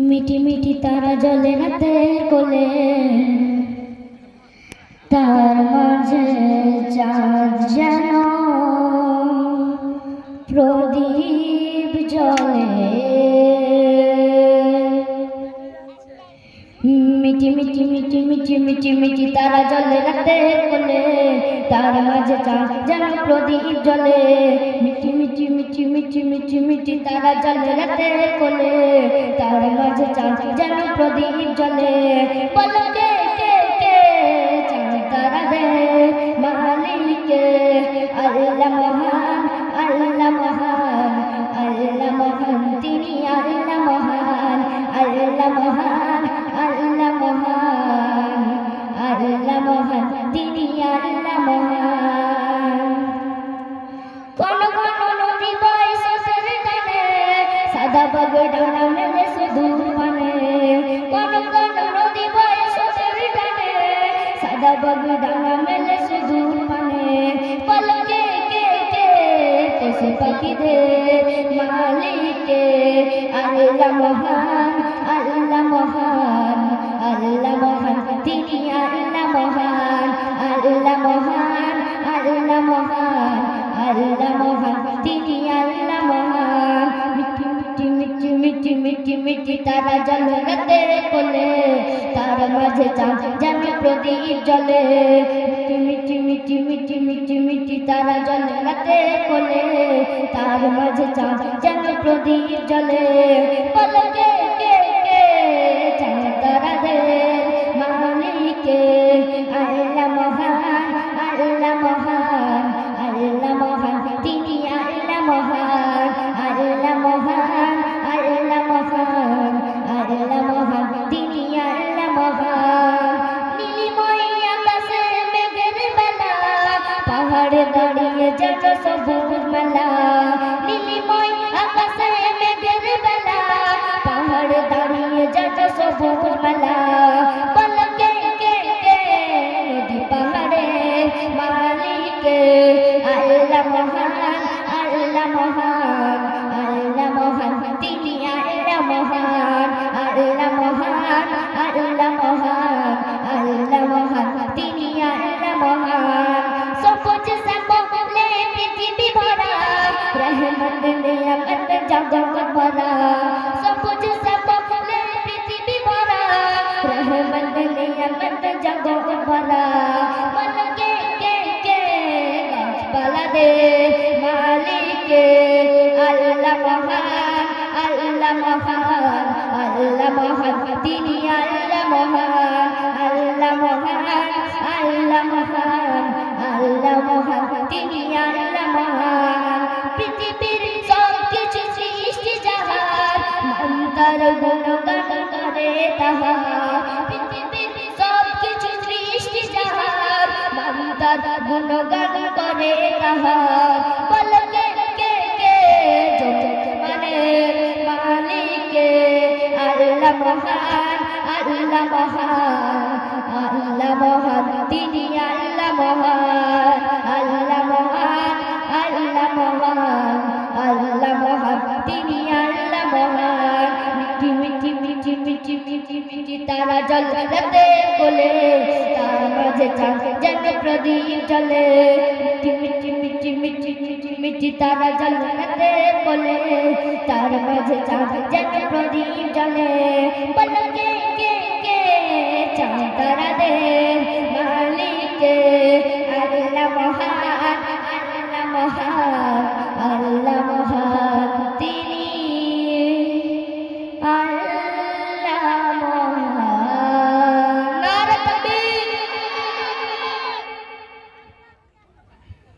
মিটি মিটি তারা জ্বলে রাতের কোলে, তার মাঝে চাঁদ যেন প্রদীপ জ্বলে। মিটি মিটি মিটি মিটি মিটি মিটি তারা জ্বলে রাতের কোলে, তার মাঝে চাঁদ যেন প্রদীপ জ্বলে। মিটি মিটি মিটি মিটি মিটি মিটি তারা জ্বলে রাতের কোলে, তার মাঝে চাঁদ যেন প্রদীপ জ্বলে। বলো কে কে কে চাঁদ তারাদের মালিক আল্লাহ মহান, আল্লাহ মহান, আল্লাহ মহান, তিনি আল্লাহ মহান, আল্লাহ মহান, আল্লাহ মহান, আল্লাহ মহান, তিনি আল্লাহ মহান। কোন কোন নদী বয় স্রোতের টানে, সাদা বাগডানা মেলে সুদূর পানে। কোন কোন নদী বয় স্রোতের টানে, সাদা বাগডানা মেলে সুদূর পানে। বলো কে কে কে পশু পাখিদের মালিক আল্লাহ মহান, আল্লাহ মহান, আল্লাহ মহান, তিনি আল্লাহ মহান, আল্লাহ মহান, আল্লাহ মহান, আল্লাহ মহান, তিনি আল্লাহ মহান। মিটি মিটি মিটি মিটি মিটি মিটি তারা জ্বলে রাতের কোলে, তার মাঝে চাঁদ যেন প্রদীপ জ্বলে। মিটি মিটি মিটি মিটি মিটি তারা জ্বলে রাতের কোলে, তার মাঝে চাঁদ যেন প্রদীপ জ্বলে। বলো কে কে কে চাঁদ তারাদের মালিক আল্লাহ মহান, আল্লাহ মহান, আল্লাহ মহান, তিনি আল্লাহ মহান, আল্লাহ মহান, আল্লাহ মহান, আল্লাহ মহান, তিনি আল্লাহ মহান। নীলিময় আকাশে মেঘের বেলা, পাহাড়ে দাঁড়িয়ে যেন সবুজ মেলা। নীলিময় আকাশে মেঘের বেলা, পাহাড়ে দাঁড়িয়ে যেন সবুজ মেলা। বলো কে কে কে নদী পাহাড়ের মালিক আল্লাহ মহান, আল্লাহ মহান, আল্লাহ মহান, তিনি আল্লাহ মহান, আল্লাহ মহান, আল্লাহ মহান, আল্লাহ মহান, তিনি আল্লাহ মহান। সবুজ শ্যামলে পৃথিবী ভরা, রহমত নিয়ামত জগৎ ভরা। সবুজ শ্যামলে পৃথিবী ভরা, রহমত নিয়ামত জগৎ ভরা। বলো কে কে কে গাছপালাদের মালিক আল্লাহ মহান, আল্লাহ মহান, আল্লাহ মহান, তিনি আল্লাহ মহান, আল্লাহ মহান, আল্লাহ মহান, আল্লাহ মহান, তিনি আল্লাহ মহান। পৃথিবীর সব কিছু সৃষ্টি যাহার, মন তার গুণগান করে তাহার। পৃথিবীর সব কিছু সৃষ্টি যাহার, মন তার গুণগান করে তাহার। বলো কে কে কে জগৎ মানের মালিক আল্লাহ মহান, আল্লাহ মহান, আল্লাহ মহান, তিনি আল্লাহ মহান, আল্লাহ মহান, আল্লাহ মহান, আল্লাহ মহান, তিনি আল্লাহ মহান। মিটি মিটি মিটি মিটি মিটি মিটি তারা জ্বলে রাতের কোলে, তার মাঝে চাঁদ যেন প্রদীপ জ্বলে। মিটি মিটি মিটি মিটি মিটি তারা জ্বলে রাতের কোলে, তার মাঝে চাঁদ যেন প্রদীপ জ্বলে। বলো কে কে কে চাঁদ তারাদের মালিক